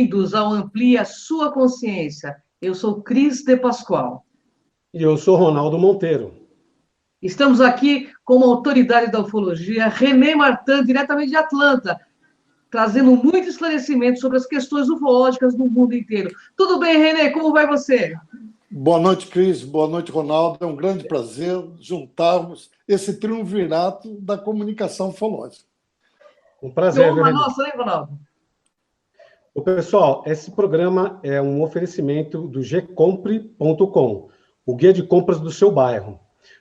bem-vindos ao Amplie a Sua Consciência. Eu sou Cris de Pascoal. E eu sou Ronaldo Monteiro. Estamos aqui com uma autoridade da ufologia, René Martin, diretamente de Atlanta, trazendo muito esclarecimento sobre as questões ufológicas no mundo inteiro. Tudo bem, René? Como vai você? Boa noite, Cris. Boa noite, Ronaldo. É um grande prazer juntarmos esse triunvirato da comunicação ufológica. Um prazer, Honra René. nossa, né, Ronaldo? Ô, pessoal, esse programa é um oferecimento do gcompre.com, o guia de compras do seu bairro.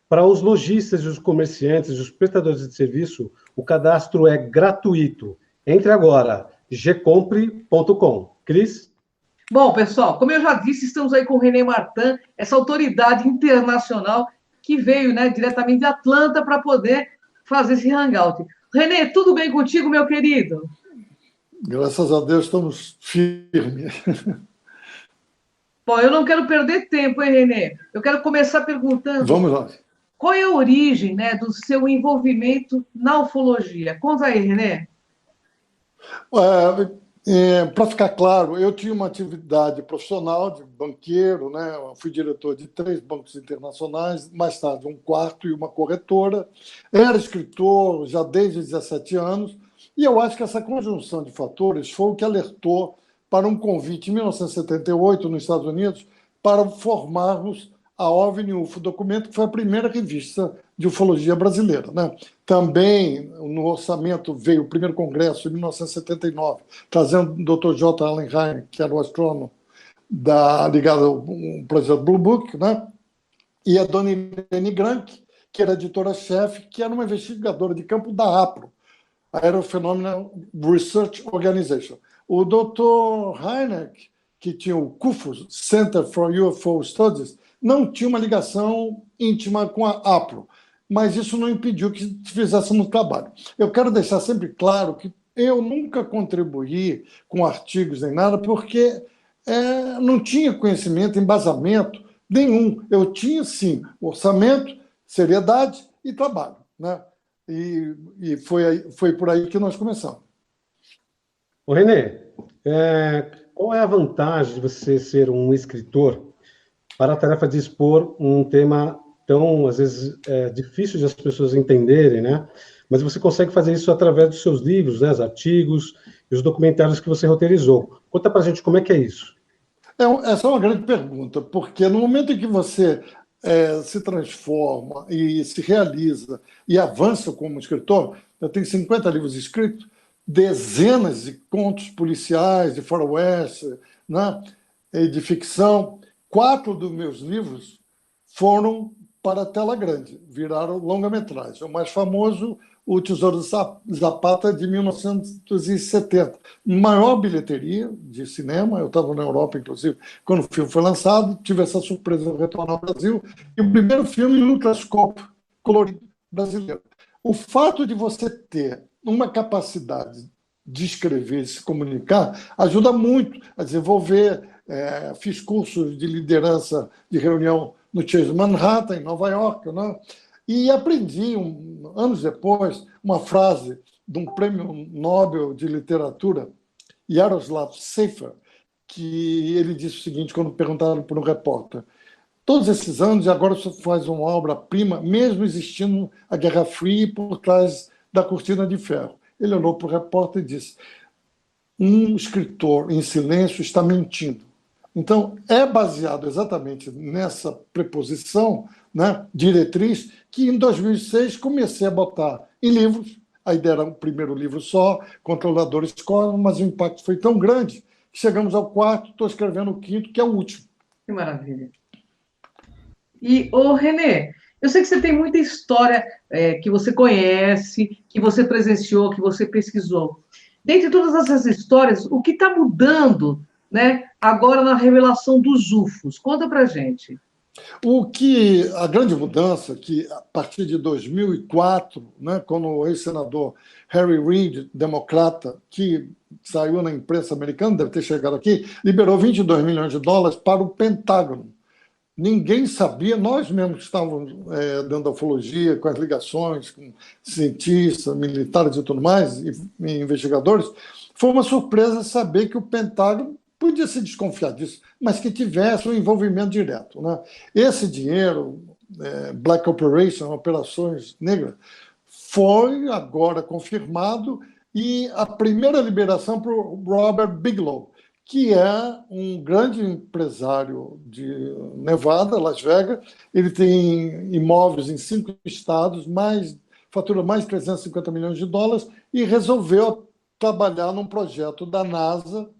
Para os lojistas e os comerciantes e os prestadores de serviço, o cadastro é gratuito. Entre agora, gcompre.com. Cris? Bom, pessoal, como eu já disse, estamos aí com o René Martin, essa autoridade internacional que veio, né, diretamente de Atlanta para poder fazer esse hangout. René, tudo bem contigo, meu querido? Graças a Deus estamos firmes. Bom, eu não quero perder tempo, hein, René? Eu quero começar perguntando Vamos lá. qual é a origem, né, do seu envolvimento na ufologia. Conta aí, René. Para ficar claro, eu tinha uma atividade profissional de banqueiro, né? Eu fui diretor de 3 bancos internacionais, mais tarde um quarto e uma corretora. Era escritor já desde 17 anos, e eu acho que essa conjunção de fatores foi o que alertou para um convite em 1978, nos Estados Unidos, para formarmos a OVNI UFO Documento, que foi a primeira revista de ufologia brasileira, né? Também, no orçamento, veio o primeiro congresso, em 1979, trazendo o Dr. J. Allen Hynek, que era o astrônomo ligado ao projeto Blue Book, né? E a dona Irene Grank, que era editora-chefe, que era uma investigadora de campo da APRO, Aerophenomenal Research Organization. O Dr. Hynek, que tinha o CUFOS, Center for UFO Studies, não tinha uma ligação íntima com a APRO, mas isso não impediu que fizéssemos trabalho. Eu quero deixar sempre claro que eu nunca contribuí com artigos nem nada, porque não tinha conhecimento, embasamento nenhum. Eu tinha, sim, orçamento, seriedade e trabalho, né? E foi por aí que nós começamos. Ô, René, qual é a vantagem de você ser um escritor para a tarefa de expor um tema tão, às vezes, difícil de as pessoas entenderem, né? Mas você consegue fazer isso através dos seus livros, né? Os artigos e os documentários que você roteirizou. Conta para a gente como é que é isso. Essa é uma grande pergunta, porque no momento em que você se transforma e se realiza e avança como escritor, eu tenho 50 livros escritos, dezenas de contos policiais, de faroeste, né? E de ficção. 4 dos meus livros foram para a tela grande, viraram longa-metragem. O mais famoso, O Tesouro de Zapata, de 1970. Maior bilheteria de cinema, eu estava na Europa, inclusive, quando o filme foi lançado, tive essa surpresa de retornar ao Brasil, e o primeiro filme em lucroscópio colorido brasileiro. O fato de você ter uma capacidade de escrever e se comunicar ajuda muito a desenvolver. Fiz cursos de liderança de reunião no Chase Manhattan, em Nova York, né? E aprendi, anos depois, uma frase de um prêmio Nobel de literatura, Jaroslav Sefer, que ele disse o seguinte, quando perguntaram por um repórter: todos esses anos, e agora você faz uma obra-prima, mesmo existindo a Guerra Fria por trás da cortina de ferro. Ele olhou para o repórter e disse: um escritor em silêncio está mentindo. Então, é baseado exatamente nessa preposição, né, diretriz, que em 2006 comecei a botar em livros. A ideia era um primeiro livro só, Controladores Cosmos, mas o impacto foi tão grande que chegamos ao 4º, estou escrevendo o 5º, que é o último. Que maravilha. E, René, eu sei que você tem muita história que você conhece, que você presenciou, que você pesquisou. Dentre todas essas histórias, o que está mudando, né, agora na revelação dos UFOs? Conta pra gente. A grande mudança, que a partir de 2004, né, quando o ex-senador Harry Reid, democrata, que saiu na imprensa americana, deve ter chegado aqui, liberou 22 milhões de dólares para o Pentágono. Ninguém sabia, nós mesmos que estávamos dentro da ufologia, com as ligações com cientistas, militares e tudo mais, e investigadores, Foi uma surpresa saber que o Pentágono podia se desconfiar disso, mas que tivesse um envolvimento direto, né? Esse dinheiro, Black Operation, operações negras, foi agora confirmado, e a primeira liberação para o Robert Bigelow, que é um grande empresário de Nevada, Las Vegas. Ele tem imóveis em 5 estados, fatura mais de 350 milhões de dólares, e resolveu trabalhar num projeto da NASA,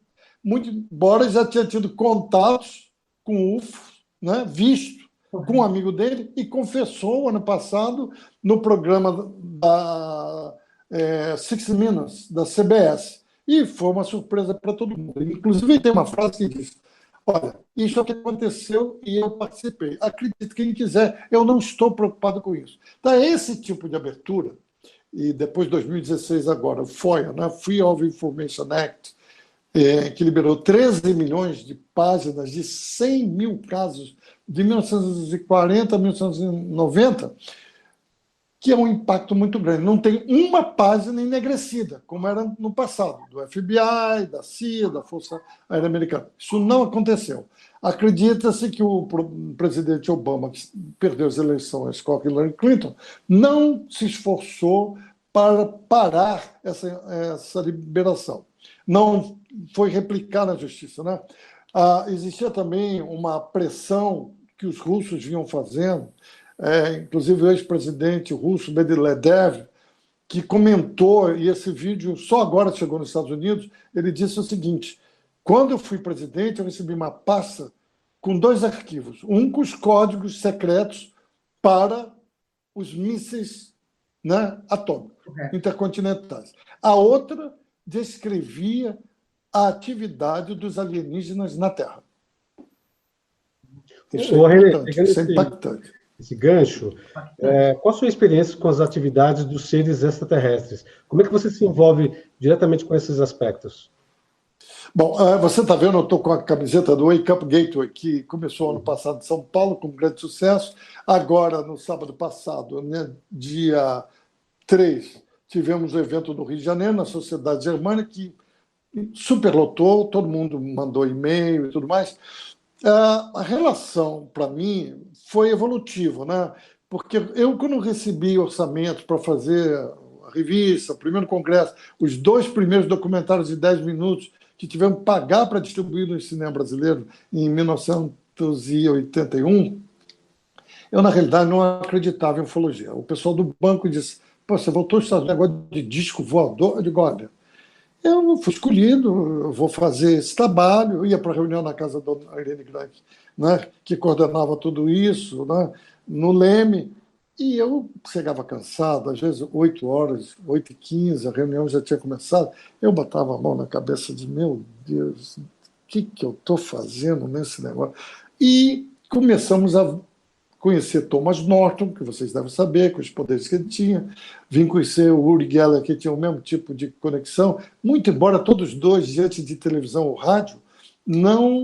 muito embora já tinha tido contatos com o UFO, né, visto com um amigo dele, e confessou ano passado no programa da 60 Minutes, da CBS. E foi uma surpresa para todo mundo. Inclusive, tem uma frase que diz: olha, isso é o que aconteceu e eu participei. Acredite quem quiser, eu não estou preocupado com isso. Então, esse tipo de abertura, e depois de 2016 agora, o FOIA, né, Free of Information Act, que liberou 13 milhões de páginas de 100 mil casos de 1940 a 1990, que é um impacto muito grande. Não tem uma página enegrecida, como era no passado, do FBI, da CIA, da Força Aérea Americana. Isso não aconteceu. Acredita-se que o presidente Obama, que perdeu as eleições com Hillary Clinton, não se esforçou para parar essa liberação. Não foi replicar na justiça, né? Existia também uma pressão que os russos vinham fazendo, inclusive o ex-presidente russo Medvedev, que comentou, e esse vídeo só agora chegou nos Estados Unidos. Ele disse o seguinte: quando eu fui presidente, eu recebi uma pasta com 2 arquivos, um com os códigos secretos para os mísseis, né, atômicos intercontinentais. A outra descrevia a atividade dos alienígenas na Terra. Isso é impactante. Esse gancho, qual a sua experiência com as atividades dos seres extraterrestres? Como é que você se envolve diretamente com esses aspectos? Bom, você está vendo, eu estou com a camiseta do Wake Up Gateway, que começou ano passado em São Paulo, com grande sucesso. Agora, no sábado passado, né, dia 3, tivemos o evento no Rio de Janeiro, na Sociedade Germânica, que superlotou, todo mundo mandou e-mail e tudo mais. A relação, para mim, foi evolutiva, né? Porque eu, quando recebi orçamento para fazer a revista, o primeiro congresso, os 2 primeiros documentários de 10 minutos que tivemos que pagar para distribuir no cinema brasileiro em 1981, eu, na realidade, não acreditava em ufologia. O pessoal do banco disse: pô, você voltou a estudar negócio de disco voador? Eu digo: olha, eu fui escolhido, eu vou fazer esse trabalho. Eu ia para a reunião na casa da dona Irene Grank, né, que coordenava tudo isso, né, no Leme, e eu chegava cansado, às vezes 8 horas, 8h15, a reunião já tinha começado, eu botava a mão na cabeça de: meu Deus, o que eu estou fazendo nesse negócio? E começamos a conhecer Thomas Norton, que vocês devem saber, com os poderes que ele tinha. Vim conhecer o Uri Geller, que tinha o mesmo tipo de conexão, muito embora todos os dois, diante de televisão ou rádio,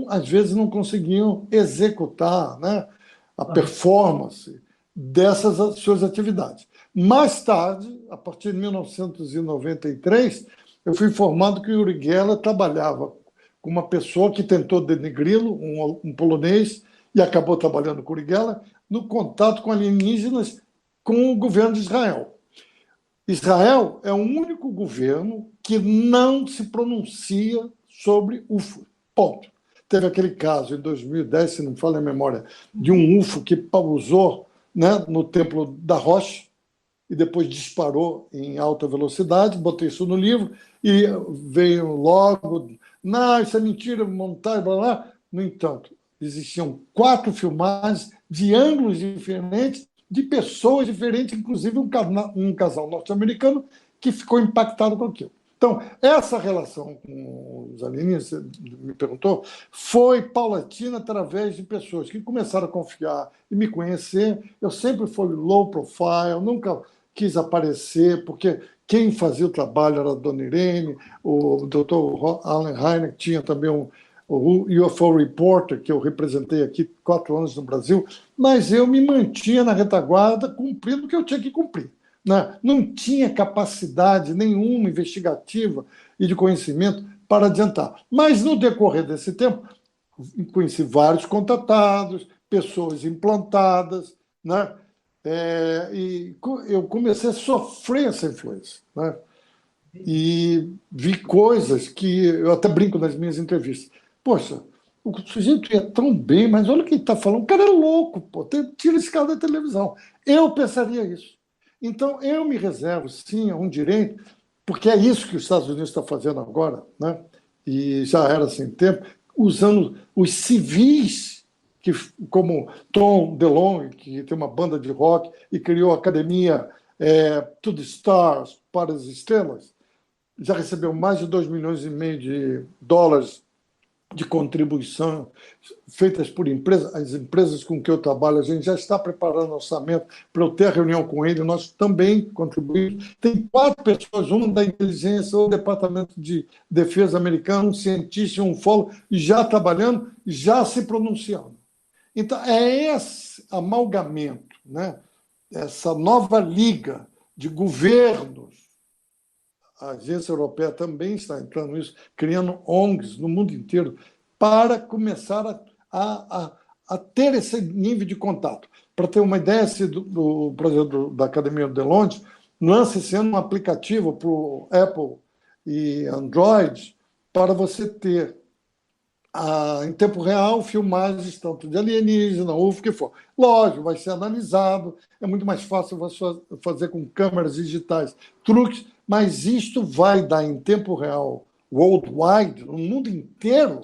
às vezes não conseguiam executar, né, a performance dessas suas atividades. Mais tarde, a partir de 1993, eu fui informado que o Uri Geller trabalhava com uma pessoa que tentou denegri-lo, um polonês, e acabou trabalhando com o Uri Geller, no contato com alienígenas com o governo de Israel. Israel é o único governo que não se pronuncia sobre UFO. Ponto. Teve aquele caso em 2010, se não me falha a memória, de um UFO que pousou, né, no Templo da Rocha e depois disparou em alta velocidade. Botei isso no livro e veio logo: não, isso é mentira, montagem, blá, blá. No entanto, existiam 4 filmagens de ângulos diferentes, de pessoas diferentes, inclusive um casal norte-americano que ficou impactado com aquilo. Então, essa relação com os alienígenas, você me perguntou, foi paulatina através de pessoas que começaram a confiar e me conhecer. Eu sempre fui low profile, nunca quis aparecer, porque quem fazia o trabalho era a dona Irene, o Dr. Allen Hynek tinha também o UFO Reporter, que eu representei aqui 4 anos no Brasil, mas eu me mantinha na retaguarda, cumprindo o que eu tinha que cumprir. né? Não tinha capacidade nenhuma investigativa e de conhecimento para adiantar. Mas, no decorrer desse tempo, conheci vários contatados, pessoas implantadas, né? E eu comecei a sofrer essa influência, né? E vi coisas que eu até brinco nas minhas entrevistas. Poxa, o sujeito ia tão bem, mas olha o que ele está falando. O cara é louco, pô. Tira esse cara da televisão. Eu pensaria isso. Então, eu me reservo, sim, a um direito, porque é isso que os Estados Unidos estão fazendo agora, né? E já era sem tempo, usando os civis, que, como Tom DeLonge, que tem uma banda de rock e criou a academia To the Stars, para as estrelas, já recebeu mais de 2,5 milhões de dólares de contribuição feitas por empresas. As empresas com que eu trabalho, a gente já está preparando orçamento para eu ter a reunião com ele, nós também contribuímos. Tem 4 pessoas, uma da inteligência, ou Departamento de Defesa americano, um cientista e um ufólogo, já trabalhando, já se pronunciando. Então, é esse amalgamento, né? Essa nova liga de governos. A agência europeia também está entrando nisso, criando ONGs no mundo inteiro para começar a ter esse nível de contato. Para ter uma ideia, o projeto da Academia de Londres lança esse ano um aplicativo para o Apple e Android para você ter em tempo real filmagens tanto de alienígena, ou o que for. Lógico, vai ser analisado, é muito mais fácil você fazer com câmeras digitais truques, mas isto vai dar em tempo real, worldwide, no mundo inteiro,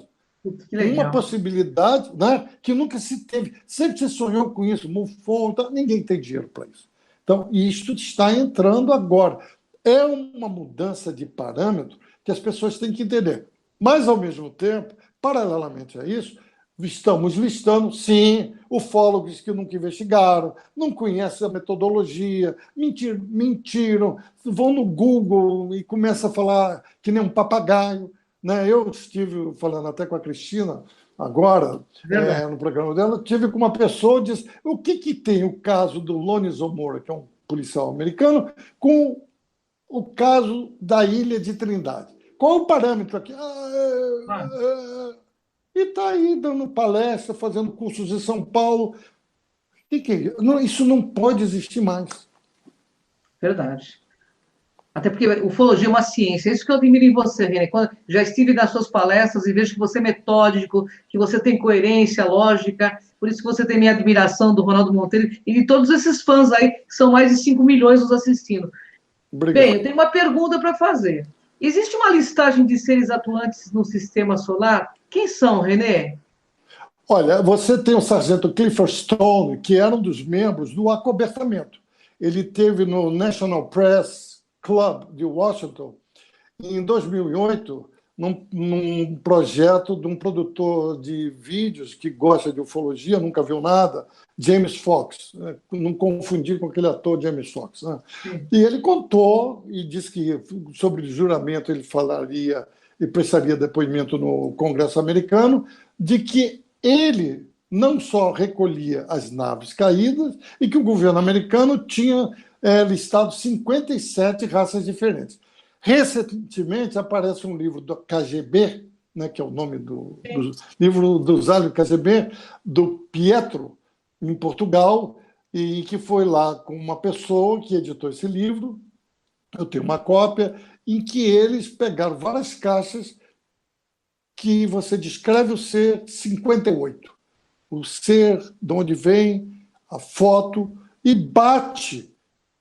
uma possibilidade, né, que nunca se teve. Sempre se sonhou com isso, MUFON, então, ninguém tem dinheiro para isso. Então, isto está entrando agora. É uma mudança de parâmetro que as pessoas têm que entender. Mas, ao mesmo tempo, paralelamente a isso, estamos listando, sim, ufólogos que nunca investigaram, não conhecem a metodologia, mentiram, vão no Google e começam a falar que nem um papagaio. Né? Eu estive falando até com a Cristina, agora, no programa dela, tive com uma pessoa que disse o que tem o caso do Lonnie Zamora, que é um policial americano, com o caso da Ilha de Trindade. Qual é o parâmetro aqui? E está aí dando palestra, fazendo cursos em São Paulo. O que é isso? Não, isso não pode existir mais. Verdade. Até porque ufologia é uma ciência. É isso que eu admiro em você, René. Quando já estive nas suas palestras e vejo que você é metódico, que você tem coerência, lógica. Por isso que você tem minha admiração do Ronaldo Monteiro e de todos esses fãs aí, que são mais de 5 milhões nos assistindo. Obrigado. Bem, eu tenho uma pergunta para fazer. Existe uma listagem de seres atuantes no sistema solar? Quem são, René? Olha, você tem o sargento Clifford Stone, que era um dos membros do acobertamento. Ele teve no National Press Club de Washington, em 2008, num projeto de um produtor de vídeos que gosta de ufologia, nunca viu nada, James Fox, né? Não confundir com aquele ator James Fox. Né? E ele contou e disse que sobre juramento ele falaria e prestaria depoimento no Congresso americano de que ele não só recolhia as naves caídas e que o governo americano tinha listado 57 raças diferentes. Recentemente aparece um livro do KGB, né, que é o nome do livro dos aliens KGB, do Pietro, em Portugal, e que foi lá com uma pessoa que editou esse livro, eu tenho uma cópia, em que eles pegaram várias caixas que você descreve o ser 58. O ser, de onde vem, a foto, e bate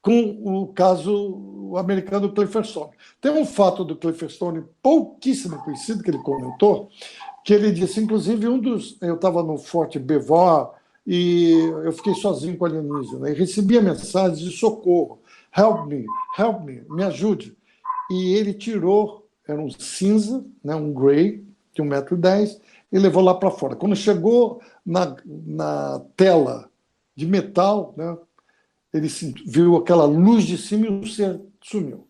com o caso americano do Clifford Stone. Tem um fato do Clifford Stone pouquíssimo conhecido, que ele comentou, que ele disse, inclusive, eu estava no Forte Belvoir e eu fiquei sozinho com a alienígena, e recebia mensagens de socorro, help me, me ajude. E ele tirou, era um cinza, né, um grey, de 1,10 m, e levou lá para fora. Quando chegou na tela de metal, né, ele viu aquela luz de cima e o ser sumiu.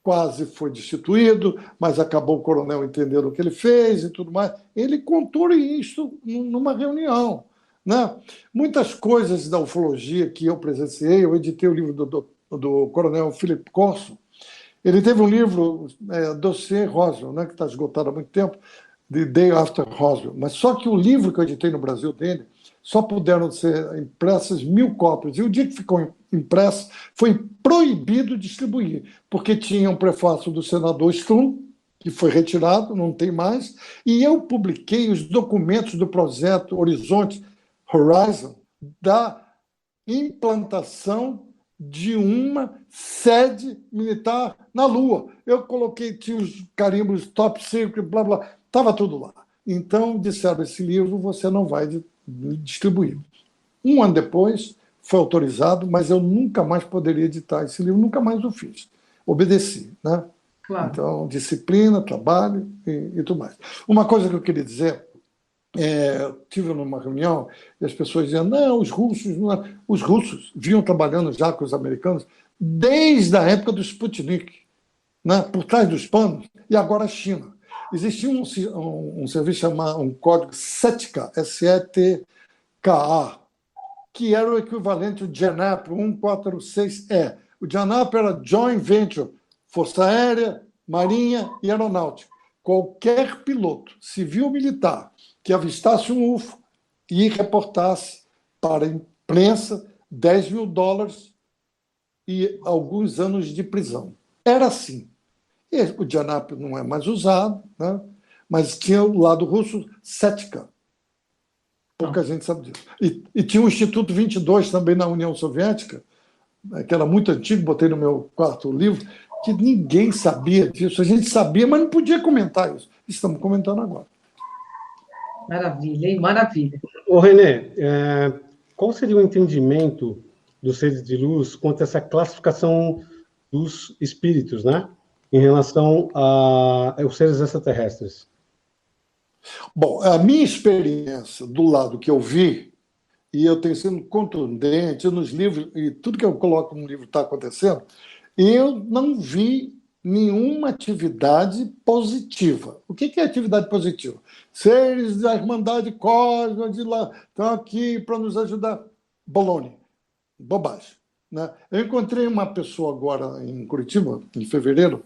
Quase foi destituído, mas acabou o coronel entendendo o que ele fez e tudo mais. Ele contou isso numa reunião. Né? Muitas coisas da ufologia que eu presenciei, eu editei o livro do do coronel Philip Corso. Ele teve um livro, Dossiê Roswell, né, que está esgotado há muito tempo, The Day After Roswell. Mas só que o livro que eu editei no Brasil dele, só puderam ser impressas 1.000 cópias. E o dia que ficou impresso, foi proibido distribuir, porque tinha um prefácio do senador Strum, que foi retirado, não tem mais, e eu publiquei os documentos do projeto Horizon, da implantação de uma sede militar na Lua. Eu coloquei, tinha os carimbos top secret, blá, blá, estava tudo lá. Então, disseram, esse livro você não vai distribuir. Um ano depois, foi autorizado, mas eu nunca mais poderia editar esse livro, nunca mais o fiz. Obedeci, né? Claro. Então, disciplina, trabalho e tudo mais. Uma coisa que eu queria dizer, tive numa reunião e as pessoas diziam, não, os russos vinham trabalhando já com os americanos desde a época do Sputnik, né, por trás dos panos, e agora a China. Existia um serviço chamado, um código SETKA, SETKA, que era o equivalente ao JANAP 146E. O JANAP era Joint Venture, Força Aérea, Marinha e Aeronáutica. Qualquer piloto, civil ou militar, que avistasse um UFO e reportasse para a imprensa $10.000 e alguns anos de prisão. Era assim. E o JANAP não é mais usado, né? Mas tinha o lado russo SETKA. Pouca gente sabe disso. E tinha o Instituto 22 também na União Soviética, que era muito antigo, botei no meu quarto livro, que ninguém sabia disso. A gente sabia, mas não podia comentar isso. Estamos comentando agora. Maravilha, hein? Maravilha. Ô, René, qual seria o entendimento dos seres de luz quanto a essa classificação dos espíritos, né? Em relação aos seres extraterrestres? Bom, a minha experiência do lado que eu vi, e eu tenho sido contundente nos livros, e tudo que eu coloco no livro está acontecendo, eu não vi nenhuma atividade positiva. O que é atividade positiva? Seres da Irmandade Cósmica de lá estão aqui para nos ajudar. Bologna. Bobagem. Né? Eu encontrei uma pessoa agora em Curitiba, em fevereiro,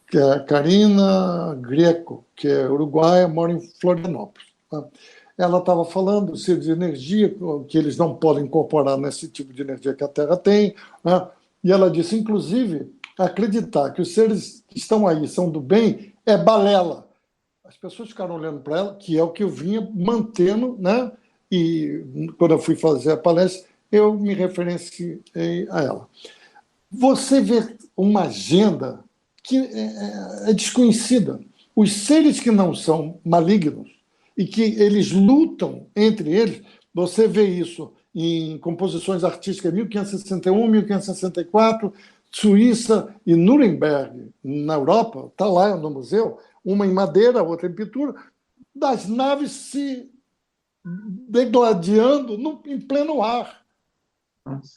que é a Karina Greco, que é uruguaia, mora em Florianópolis. Tá? Ela estava falando de energia, que eles não podem incorporar nesse tipo de energia que a Terra tem, né? E ela disse, inclusive, acreditar que os seres que estão aí são do bem é balela. As pessoas ficaram olhando para ela, que é o que eu vinha mantendo, né? E quando eu fui fazer a palestra, eu me referenciei a ela. Você vê uma agenda que é desconhecida. Os seres que não são malignos e que eles lutam entre eles, você vê isso em composições artísticas 1561, 1564, Suíça e Nuremberg, na Europa, está lá no museu, uma em madeira, outra em pintura, das naves se degladiando em pleno ar.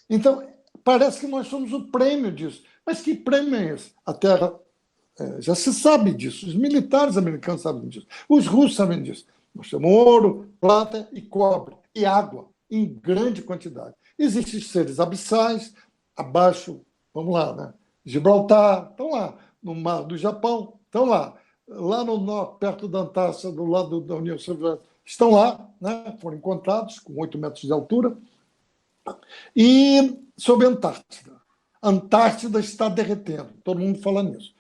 Então, parece que nós somos o prêmio disso. Mas que prêmio é esse? A Terra já se sabe disso. Os militares americanos sabem disso. Os russos sabem disso. Nós temos ouro, prata e cobre. E água, em grande quantidade. Existem seres abissais, abaixo, vamos lá, né? Gibraltar, estão lá. No mar do Japão, estão lá. Lá no norte, perto da Antártida, do lado da União Soviética, estão lá, né? Foram encontrados com 8 metros de altura. E sobre a Antártida. A Antártida está derretendo, todo mundo fala nisso.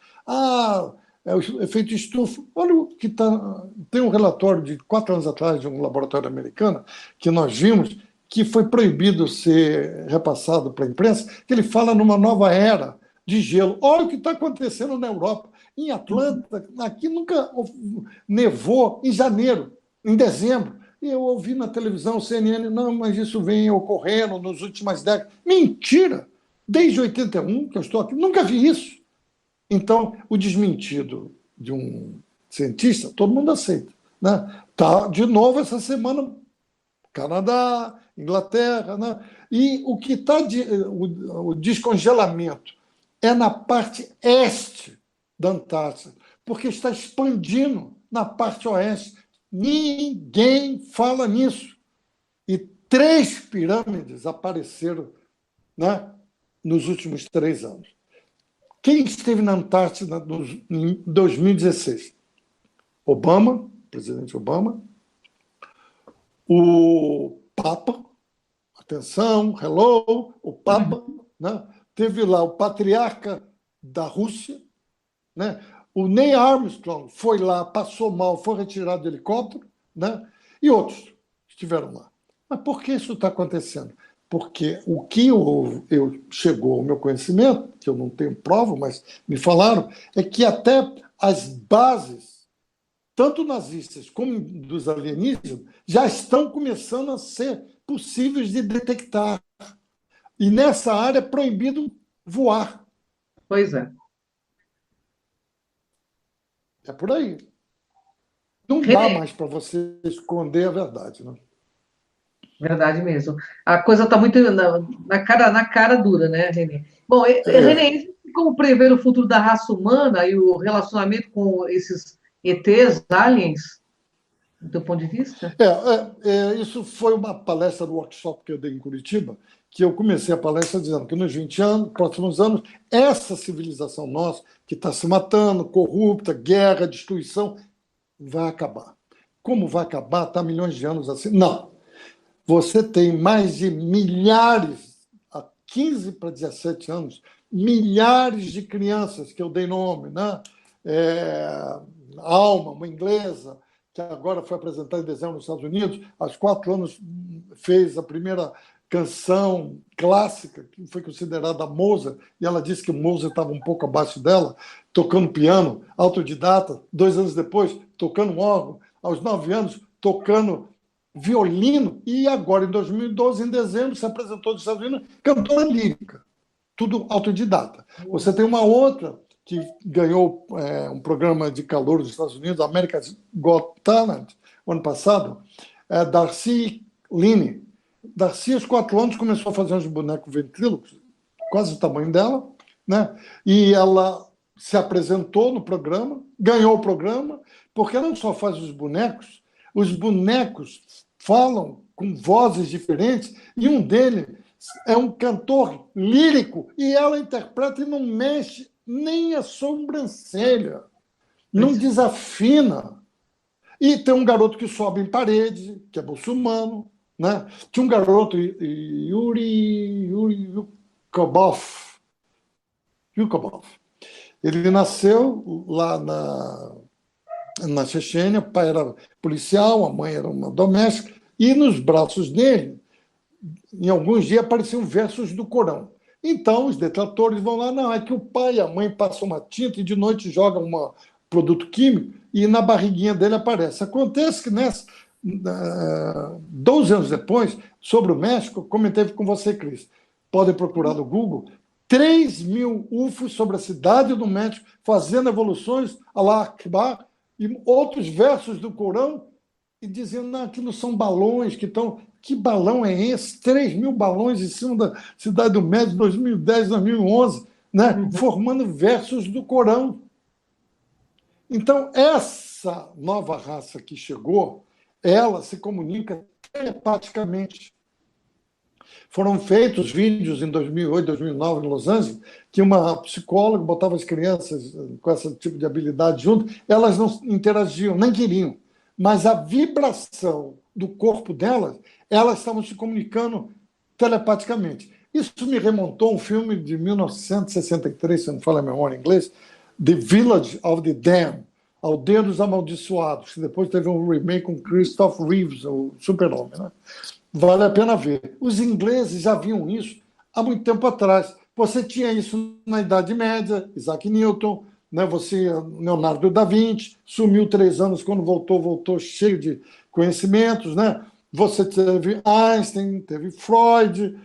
É o efeito estufa. Olha o que está. Tem um relatório de 4 anos atrás de um laboratório americano que nós vimos que foi proibido ser repassado para a imprensa, que ele fala numa nova era de gelo. Olha o que está acontecendo na Europa. Em Atlanta, aqui nunca nevou em janeiro, em dezembro. E eu ouvi na televisão, CNN, não, mas isso vem ocorrendo nas últimas décadas. Mentira! Desde 81 que eu estou aqui, nunca vi isso. Então, o desmentido de um cientista, todo mundo aceita. Né? Tá, de novo, essa semana, Canadá, Inglaterra. Né? E o que está o descongelamento é na parte este da Antártida, porque está expandindo na parte oeste. Ninguém fala nisso. E 3 pirâmides apareceram, né? nos últimos 3 anos. Quem esteve na Antártida em 2016? Obama, presidente Obama, o Papa, atenção, hello, o Papa, né? Teve lá o patriarca da Rússia, né? O Neil Armstrong foi lá, passou mal, foi retirado do helicóptero, né? E outros estiveram lá. Mas por que isso está acontecendo? Porque o que chegou ao meu conhecimento, que eu não tenho prova, mas me falaram, é que até as bases, tanto nazistas como dos alienígenas, já estão começando a ser possíveis de detectar. E nessa área é proibido voar. Pois é. É por aí. Não dá mais para você esconder a verdade, né? Verdade mesmo. A coisa está muito na cara dura, né, Renê? Bom, Renê, existe como prever o futuro da raça humana e o relacionamento com esses ETs, aliens, do teu ponto de vista? Isso foi uma palestra do workshop que eu dei em Curitiba, que eu comecei a palestra dizendo que nos 20 anos, próximos anos, essa civilização nossa, que está se matando, corrupta, guerra, destruição, vai acabar. Como vai acabar? Está milhões de anos assim? Não. Você tem mais de milhares, há 15 para 17 anos, milhares de crianças que eu dei nome, né? Alma, uma inglesa, que agora foi apresentada em dezembro nos Estados Unidos, aos 4 anos fez a primeira canção clássica, que foi considerada Mozart, e ela disse que o Mozart estava um pouco abaixo dela, tocando piano, autodidata, 2 anos depois, tocando órgão, aos 9 anos, tocando violino, e agora, em 2012, em dezembro, se apresentou nos Estados Unidos, cantora lírica, tudo autodidata. Você tem uma outra que ganhou um programa de calor dos Estados Unidos, America's Got Talent, ano passado, Darcy Line. Darcy, aos 4 anos, começou a fazer uns bonecos ventrílocos, quase o tamanho dela, né? E ela se apresentou no programa, ganhou o programa, porque ela não só faz os bonecos falam com vozes diferentes, e um deles é um cantor lírico, e ela interpreta e não mexe nem a sobrancelha, não desafina. E tem um garoto que sobe em parede, que é muçulmano, né? Tinha um garoto, Yuri Yukobov. Ele nasceu lá na Chechênia, o pai era policial, a mãe era uma doméstica, e nos braços dele, em alguns dias, apareciam versos do Corão. Então, os detratores vão lá, não, é que o pai e a mãe passam uma tinta e de noite jogam um produto químico e na barriguinha dele aparece. Acontece que 12 anos depois, sobre o México, comentei com você, Cris, podem procurar no Google, 3.000 UFOs sobre a cidade do México, fazendo evoluções, Alá Akbar, e outros versos do Corão, e dizendo, não, aquilo são balões que estão... Que balão é esse? 3.000 balões em cima da cidade do México, 2010, 2011, né? Formando versos do Corão. Então, essa nova raça que chegou, ela se comunica telepaticamente. Foram feitos vídeos em 2008, 2009, em Los Angeles, que uma psicóloga botava as crianças com esse tipo de habilidade junto, elas não interagiam, nem queriam. Mas a vibração do corpo delas, elas estavam se comunicando telepaticamente. Isso me remontou a um filme de 1963, se eu não falo a memória em inglês, The Village of the Damned, Aldeia dos Amaldiçoados, que depois teve um remake com Christoph Reeves, o Super-Homem, né? Vale a pena ver. Os ingleses já viam isso há muito tempo atrás. Você tinha isso na Idade Média, Isaac Newton, né? Você, Leonardo da Vinci, sumiu 3 anos, quando voltou cheio de conhecimentos, né? Você teve Einstein, teve Freud,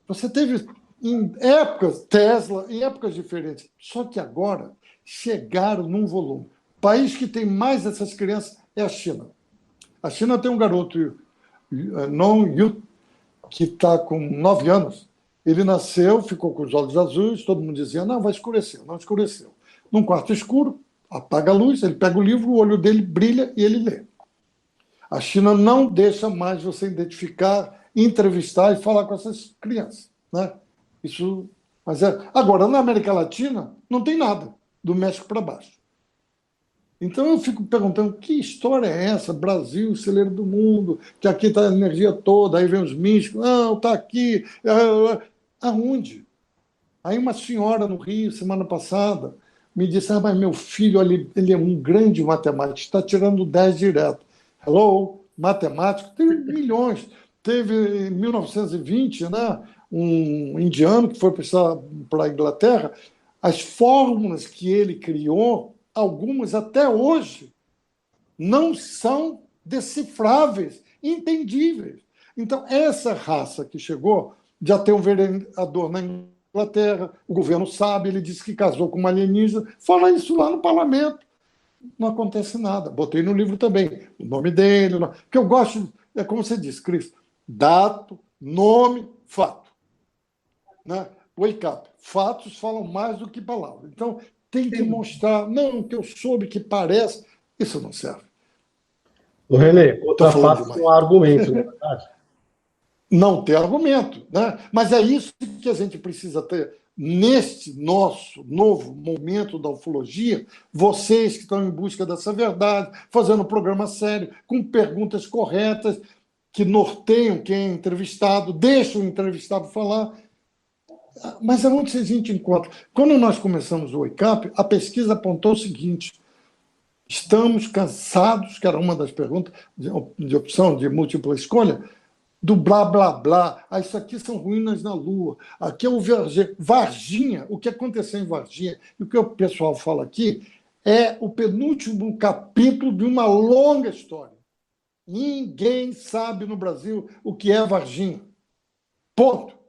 você teve em épocas, Tesla, em épocas diferentes. Só que agora chegaram num volume. O país que tem mais dessas crianças é a China. A China tem um garoto, que está com 9 anos. Ele nasceu, ficou com os olhos azuis, todo mundo dizia, não, vai escurecer. Não escureceu. Num quarto escuro, apaga a luz, ele pega o livro, o olho dele brilha e ele lê. A China não deixa mais você identificar, entrevistar e falar com essas crianças, né? Isso Mas agora, na América Latina, não tem nada, do México para baixo. Então eu fico perguntando, que história é essa? Brasil, celeiro do mundo, que aqui está a energia toda, aí vem os místicos, não, está aqui. Aonde? Aí uma senhora no Rio, semana passada, me disse, mas meu filho, ele é um grande matemático, está tirando 10 direto. Hello, matemático, tem milhões. Teve, em 1920, né, um indiano que foi para a Inglaterra, as fórmulas que ele criou, algumas até hoje, não são decifráveis, entendíveis. Então, essa raça que chegou, já tem um vereador na Inglaterra, o governo sabe, ele disse que casou com uma alienígena, fala isso lá no parlamento. Não acontece nada. Botei no livro também o nome dele. O que eu gosto, é como você disse, Cris, dado, nome, fato. Né? Wake up. Fatos falam mais do que palavras. Então, tem que mostrar, não, que eu soube que parece, isso não serve. O René, contra fatos não há argumento, não é verdade? Não tem argumento, né? Mas é isso que a gente precisa ter neste nosso novo momento da ufologia, vocês que estão em busca dessa verdade, fazendo um programa sério, com perguntas corretas, que norteiam quem é entrevistado, deixam o entrevistado falar. Mas aonde a gente encontra? Quando nós começamos o Wake Up, a pesquisa apontou o seguinte: estamos cansados, que era uma das perguntas de opção de múltipla escolha, do blá, blá, blá. Isso aqui são ruínas na Lua. Aqui é o Varginha. O que aconteceu em Varginha, e o que o pessoal fala aqui, é o penúltimo capítulo de uma longa história. Ninguém sabe no Brasil o que é Varginha. Ponto.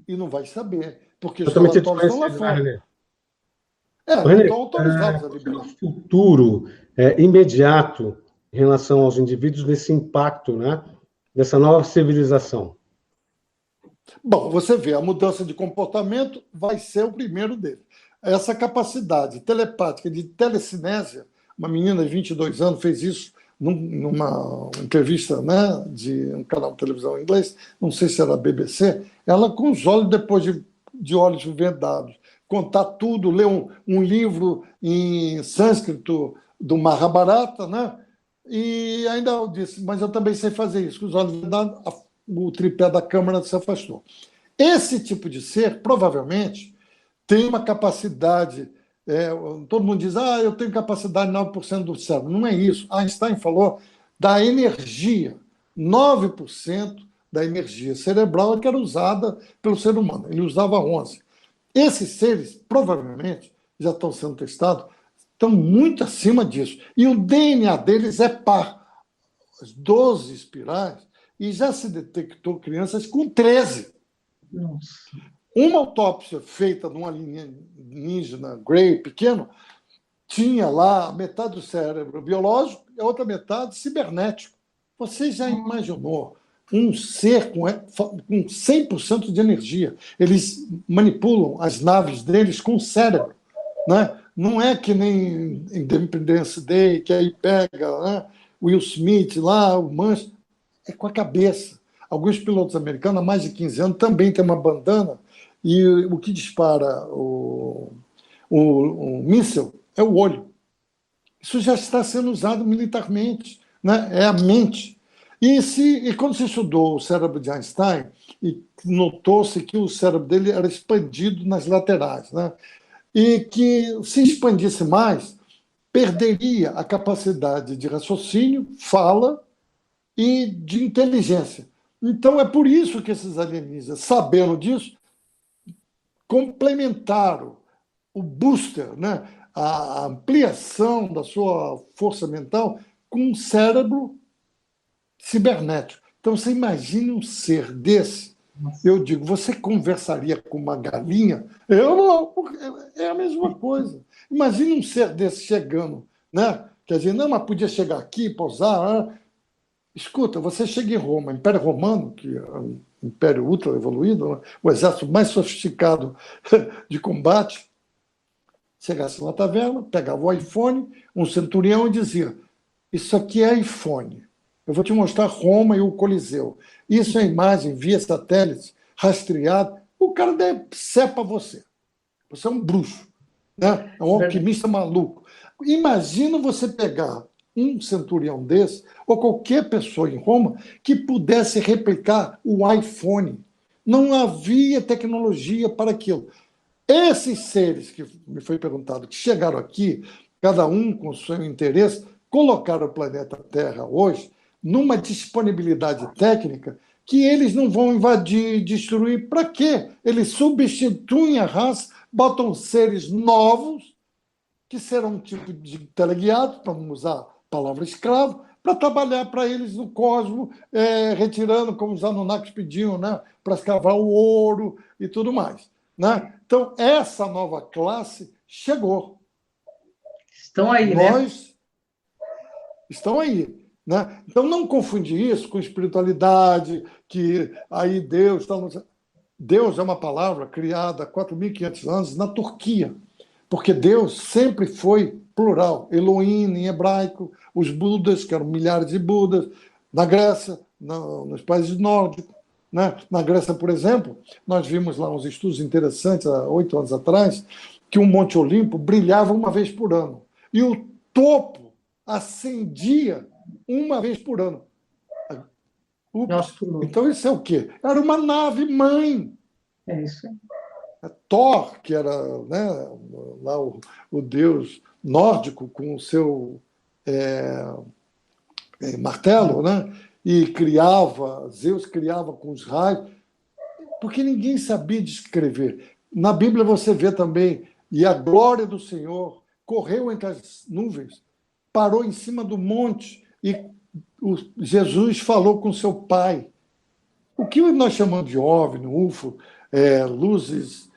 E não vai saber, porque os relatórios estão lá fora. Não estão autorizados a liberar. O futuro imediato em relação aos indivíduos nesse impacto, né, dessa nova civilização? Bom, você vê, a mudança de comportamento vai ser o primeiro dele. Essa capacidade telepática de telecinésia, uma menina de 22 anos fez isso numa entrevista, né, de um canal de televisão em inglês, não sei se era a BBC, ela com os olhos, depois de olhos vendados, contar tudo, ler um livro em sânscrito do Mahabharata, né? E ainda eu disse, mas eu também sei fazer isso, com os olhos vendados, o tripé da câmera se afastou. Esse tipo de ser, provavelmente, tem uma capacidade... todo mundo diz, eu tenho capacidade de 9% do cérebro. Não é isso. Einstein falou da energia. 9% da energia cerebral que era usada pelo ser humano. Ele usava 11%. Esses seres, provavelmente, já estão sendo testados, estão muito acima disso. E o DNA deles é par. As 12 espirais, e já se detectou crianças com 13. Nossa. Uma autópsia feita num alienígena Grey pequeno tinha lá metade do cérebro biológico e a outra metade cibernético. Você já imaginou um ser com 100% de energia? Eles manipulam as naves deles com o cérebro. Né? Não é que nem Independence Day, que aí pega, né, Will Smith lá, o Manche. É com a cabeça. Alguns pilotos americanos, há mais de 15 anos, também têm uma bandana e o que dispara o míssil é o olho. Isso já está sendo usado militarmente, né? É a mente. E quando se estudou o cérebro de Einstein, e notou-se que o cérebro dele era expandido nas laterais, né? E que se expandisse mais, perderia a capacidade de raciocínio, fala e de inteligência. Então é por isso que esses alienígenas, sabendo disso, complementaram o booster, né? A ampliação da sua força mental com um cérebro cibernético. Então, você imagina um ser desse. Eu digo, você conversaria com uma galinha? Eu não, porque é a mesma coisa. Imagina um ser desse chegando, né? Quer dizer, não, mas podia chegar aqui, pousar. Né? Escuta, você chega em Roma, Império Romano, que é um império ultra evoluído, né? O exército mais sofisticado de combate, chegasse numa taverna, pegava o iPhone, um centurião e dizia, isso aqui é iPhone. Eu vou te mostrar Roma e o Coliseu. Isso é imagem via satélite, rastreada o cara decepa você. Você é um bruxo, né? É um alquimista maluco. Imagina você pegar um centurião desse, ou qualquer pessoa em Roma, que pudesse replicar o iPhone. Não havia tecnologia para aquilo. Esses seres que me foi perguntado, que chegaram aqui, cada um com seu interesse, colocaram o planeta Terra hoje numa disponibilidade técnica que eles não vão invadir, destruir. Para quê? Eles substituem a raça, botam seres novos, que serão um tipo de teleguiados, para não usar a palavra escravo, para trabalhar para eles no cosmos, retirando, como os Anunnakis pediam, né, para escavar o ouro e tudo mais. Né? Então, essa nova classe chegou. Estão aí, Nós estão aí. Né? Então, não confundir isso com espiritualidade, que aí Deus está... Deus é uma palavra criada há 4.500 anos na Turquia, porque Deus sempre foi plural. Elohim em hebraico, os Budas, que eram milhares de Budas, na Grécia, nos países nórdicos. Né? Na Grécia, por exemplo, nós vimos lá uns estudos interessantes, há 8 anos atrás, que o Monte Olimpo brilhava uma vez por ano. E o topo acendia uma vez por ano. Nossa, então isso é o quê? Era uma nave-mãe. É isso aí. Thor, que era, né, lá o deus nórdico com o seu martelo, né? E Zeus criava com os raios, porque ninguém sabia descrever. Na Bíblia você vê também, e a glória do Senhor correu entre as nuvens, parou em cima do monte, e Jesus falou com seu pai. O que nós chamamos de OVNI, UFO, luzes,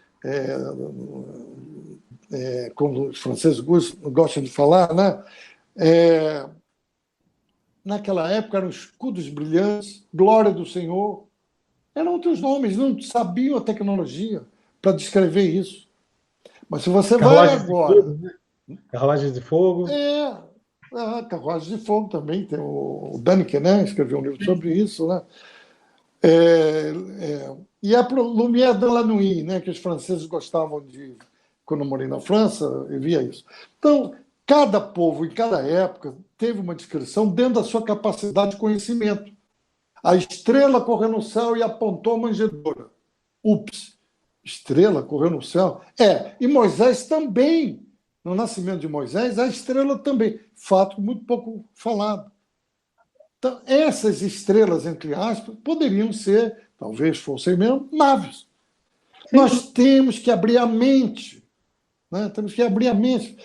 como os franceses gostam de falar, né? Naquela época eram escudos brilhantes, glória do Senhor. Eram outros nomes, não sabiam a tecnologia para descrever isso. Mas se você vai agora... Fogo, né? Carruagens de fogo. Carruagens de fogo também. Tem o Daniken, né? Escreveu um livro sobre isso, né? E a Lumière de la Nuit, né? Que os franceses gostavam de... Quando eu morei na França, eu via isso. Então, cada povo, em cada época, teve uma descrição dentro da sua capacidade de conhecimento. A estrela correu no céu e apontou a manjedoura. Ups, estrela correu no céu? E Moisés também. No nascimento de Moisés, a estrela também. Fato muito pouco falado. Então, essas estrelas, entre aspas, poderiam ser, talvez fossem mesmo, naves. Sim. Nós temos que abrir a mente. Né? Temos que abrir a mente.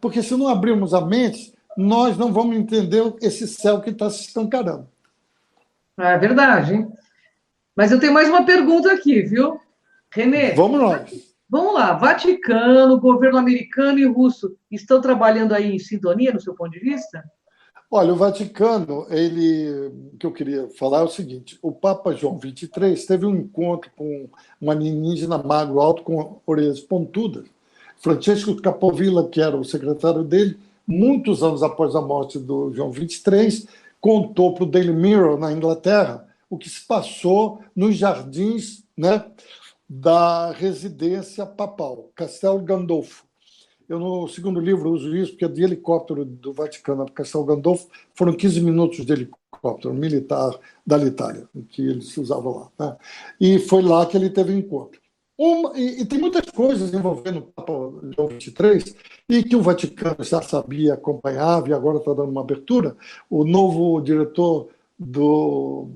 Porque se não abrirmos a mente, nós não vamos entender esse céu que está se escancarando. É verdade, hein? Mas eu tenho mais uma pergunta aqui, viu? René. Vamos nós. Vamos lá. Vaticano, governo americano e russo estão trabalhando aí em sintonia, no seu ponto de vista? Olha, o Vaticano, o que eu queria falar é o seguinte: o Papa João XXIII teve um encontro com um alienígena magro, alto, com orelhas pontudas. Francesco Capovilla, que era o secretário dele, muitos anos após a morte do João XXIII, contou para o Daily Mirror, na Inglaterra, o que se passou nos jardins, né, da residência papal, Castel Gandolfo. Eu, no segundo livro, uso isso, porque de helicóptero do Vaticano para Castel Gandolfo foram 15 minutos de helicóptero militar da Itália, que eles usavam lá. Né? E foi lá que ele teve encontro. E tem muitas coisas envolvendo o Papa João XXIII e que o Vaticano já sabia, acompanhava, e agora está dando uma abertura. O novo diretor do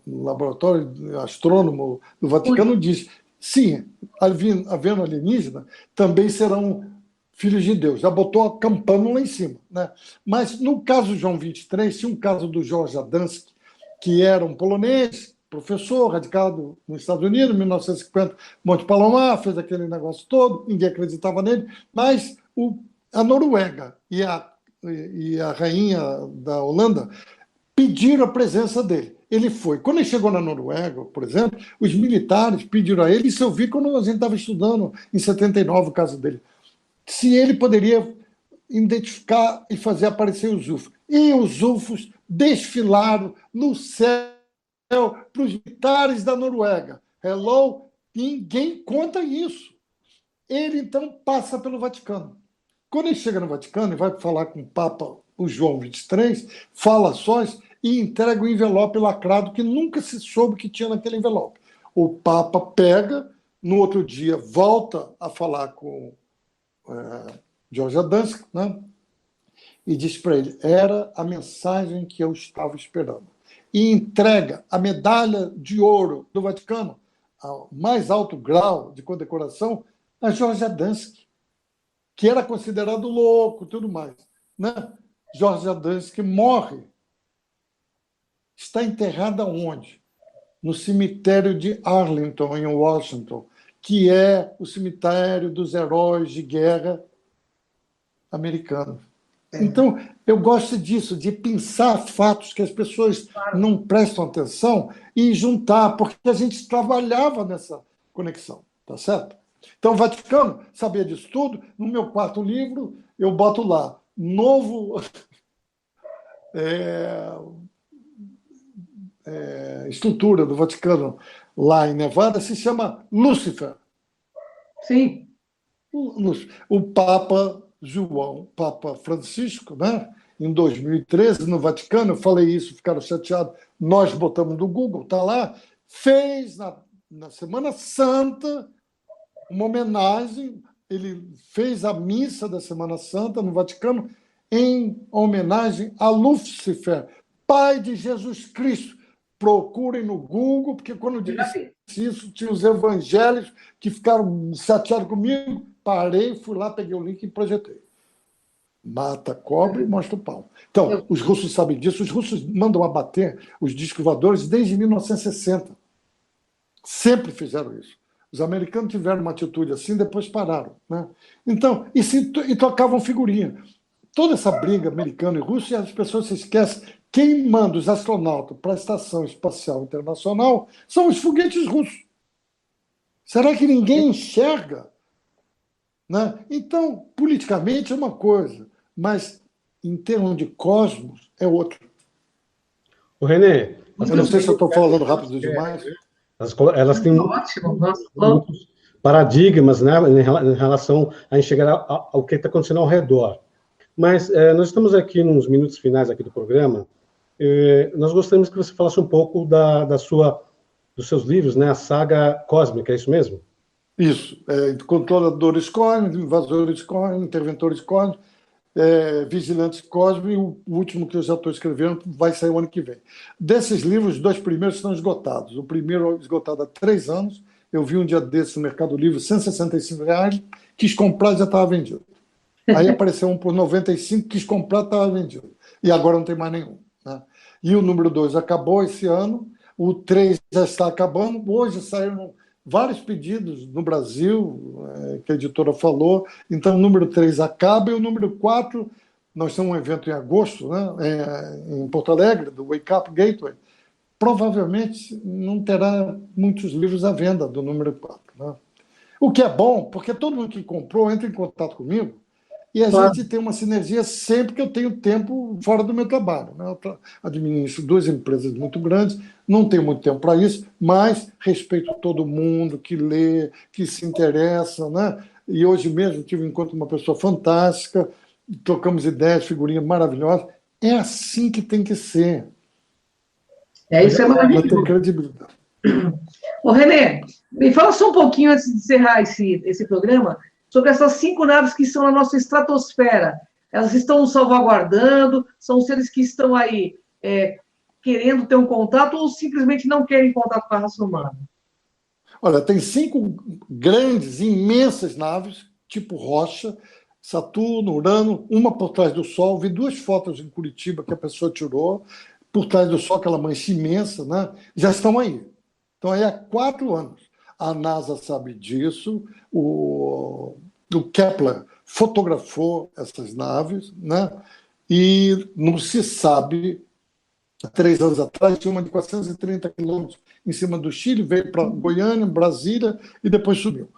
laboratório astrônomo do Vaticano diz: sim, havendo alienígena, também serão filhos de Deus. Já botou a campana lá em cima. Né? Mas no caso de João XXIII, tinha um caso do George Adamski, que era um polonês, professor, radicado nos Estados Unidos, em 1950, Monte Palomar, fez aquele negócio todo, ninguém acreditava nele, mas a Noruega e a rainha da Holanda pediram a presença dele. Ele foi. Quando ele chegou na Noruega, por exemplo, os militares pediram a ele, isso eu vi quando a gente estava estudando em 79 o caso dele, se ele poderia identificar e fazer aparecer os UFOs. E os UFOs desfilaram no céu para os militares da Noruega. hello, ninguém conta isso. Ele, então, passa pelo Vaticano. Quando ele chega no Vaticano e vai falar com o Papa, o João XXIII, fala sós e entrega o envelope lacrado que nunca se soube que tinha naquele envelope. O Papa pega, no outro dia volta a falar com George Adamski, né? E diz para ele, era a mensagem que eu estava esperando. E entrega a medalha de ouro do Vaticano, ao mais alto grau de condecoração, a George Adamski, que era considerado louco e tudo mais. Né? George Adamski morre. Está enterrada onde? No cemitério de Arlington, em Washington, que é o cemitério dos heróis de guerra americanos. Então, eu gosto disso, de pensar fatos que as pessoas não prestam atenção e juntar, porque a gente trabalhava nessa conexão, tá certo? Então, o Vaticano sabia disso tudo. No meu quarto livro, eu boto lá, novo estrutura do Vaticano lá em Nevada, se chama Lúcifer. Sim. O Papa João, Papa Francisco, né? Em 2013, no Vaticano, eu falei isso, ficaram chateados, nós botamos do Google, está lá, fez na Semana Santa uma homenagem, ele fez a missa da Semana Santa no Vaticano em homenagem a Lúcifer, pai de Jesus Cristo. Procurem no Google, porque quando eu disse isso, tinha os evangélicos que ficaram chateados comigo, parei, fui lá, peguei o link e projetei. Mata, cobre e mostra o pau. Então, os russos sabem disso, os russos mandam abater os discos voadores desde 1960. Sempre fizeram isso. Os americanos tiveram uma atitude assim, depois pararam. Né? Então, e tocavam figurinha. Toda essa briga americana e russa, e as pessoas se esquecem, quem manda os astronautas para a Estação Espacial Internacional são os foguetes russos. Será que ninguém enxerga? Né? Então, politicamente é uma coisa, mas em termos de cosmos é outro. O René, eu não sei se eu estou falando rápido demais. Elas têm muitos paradigmas, né, em relação a enxergar ao que está acontecendo ao redor. Mas nós estamos aqui nos minutos finais aqui do programa. Nós gostaríamos que você falasse um pouco dos seus livros, né, a saga cósmica, é isso mesmo? Isso. Controladores cósmicos, invasores cósmicos, interventores cósmicos, vigilantes cósmicos, e o último que eu já estou escrevendo vai sair o ano que vem. Desses livros, os 2 primeiros estão esgotados. O primeiro esgotado há 3 anos. Eu vi um dia desses no Mercado Livre, R$165, quis comprar e já estava vendido. Aí apareceu um por 95, quis comprar, estava vendido. E agora não tem mais nenhum. Né? E o número 2 acabou esse ano, o 3 já está acabando. Hoje saíram vários pedidos no Brasil, que a editora falou. Então, o número 3 acaba e o número 4, nós temos um evento em agosto, né, em Porto Alegre, do Wake Up Gateway. Provavelmente não terá muitos livros à venda do número 4. Né? O que é bom, porque todo mundo que comprou entra em contato comigo e a gente tem uma sinergia sempre que eu tenho tempo fora do meu trabalho. Né? Eu administro 2 empresas muito grandes, não tenho muito tempo para isso, mas respeito todo mundo que lê, que se interessa. Né? E hoje mesmo tive um encontro com uma pessoa fantástica, trocamos ideias, figurinhas maravilhosas. É assim que tem que ser. Isso é maravilhoso. Tem credibilidade. Ô, René, me fala só um pouquinho antes de encerrar esse programa sobre essas 5 naves que estão na nossa estratosfera. Elas estão nos salvaguardando? São seres que estão aí querendo ter um contato ou simplesmente não querem contato com a raça humana? Olha, tem 5 grandes, imensas naves, tipo rocha, Saturno, Urano, uma por trás do Sol. Vi 2 fotos em Curitiba que a pessoa tirou, por trás do Sol, aquela mancha imensa, né? Já estão aí. Estão aí há 4 anos. A NASA sabe disso, o Kepler fotografou essas naves, né? E não se sabe, há 3 anos atrás, tinha uma de 430 quilômetros em cima do Chile, veio para Goiânia, Brasília, e depois subiu.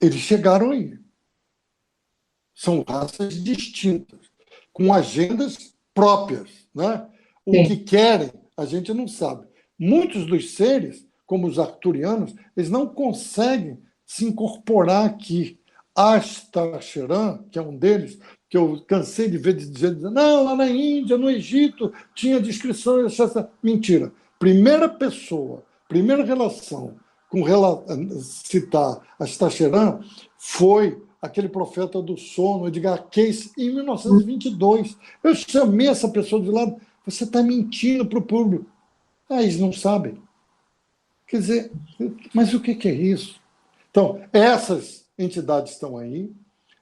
Eles chegaram aí. São raças distintas, com agendas próprias. Né? O que querem, a gente não sabe. Muitos dos seres como os arturianos, eles não conseguem se incorporar aqui. Astacheran, que é um deles, que eu cansei de ver dizer, não, lá na Índia, no Egito, tinha descrição de mentira. Primeira pessoa, primeira relação com citar Astacheran foi aquele profeta do sono, Edgar Cayce, em 1922. Eu chamei essa pessoa de lado, você está mentindo para o público. Eles não sabem. Quer dizer, mas o que é isso? Então, essas entidades estão aí,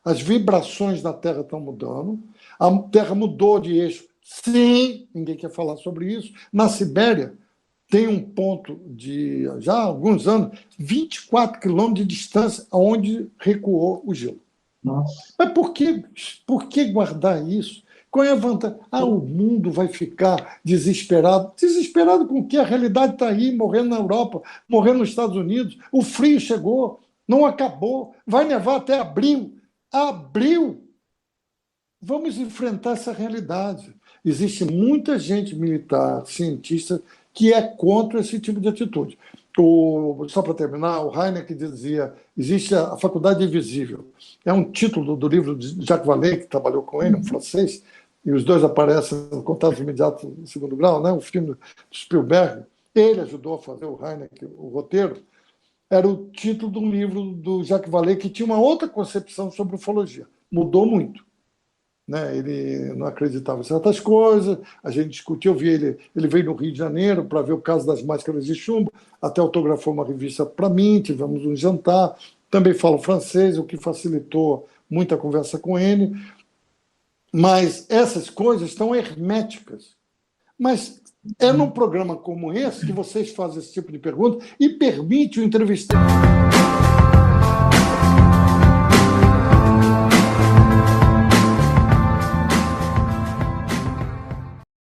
as vibrações da Terra estão mudando, a Terra mudou de eixo. Sim, ninguém quer falar sobre isso. Na Sibéria, tem um ponto de, já há alguns anos, 24 quilômetros de distância onde recuou o gelo. Nossa. Mas por que guardar isso? Qual é a vantagem? O mundo vai ficar desesperado. Desesperado com o quê? A realidade está aí, morrendo na Europa, morrendo nos Estados Unidos. O frio chegou, não acabou. Vai nevar até abril. Abril! Vamos enfrentar essa realidade. Existe muita gente militar, cientista, que é contra esse tipo de atitude. Só para terminar, o Heineck dizia, existe a Faculdade Invisível. É um título do livro de Jacques Vallée, que trabalhou com ele, um francês, e os dois aparecem no Contato Imediato em Segundo Grau, né? Um filme do Spielberg. Ele ajudou a fazer o Heineck, o roteiro. Era o título de um livro do Jacques Vallée, que tinha uma outra concepção sobre ufologia. Mudou muito. Né? Ele não acreditava em certas coisas, a gente discutiu, eu vi ele veio no Rio de Janeiro para ver o caso das máscaras de chumbo, até autografou uma revista para mim, tivemos um jantar, também falo francês, o que facilitou muita conversa com ele, mas essas coisas estão herméticas. Mas é num programa como esse que vocês fazem esse tipo de pergunta e permite o entrevistado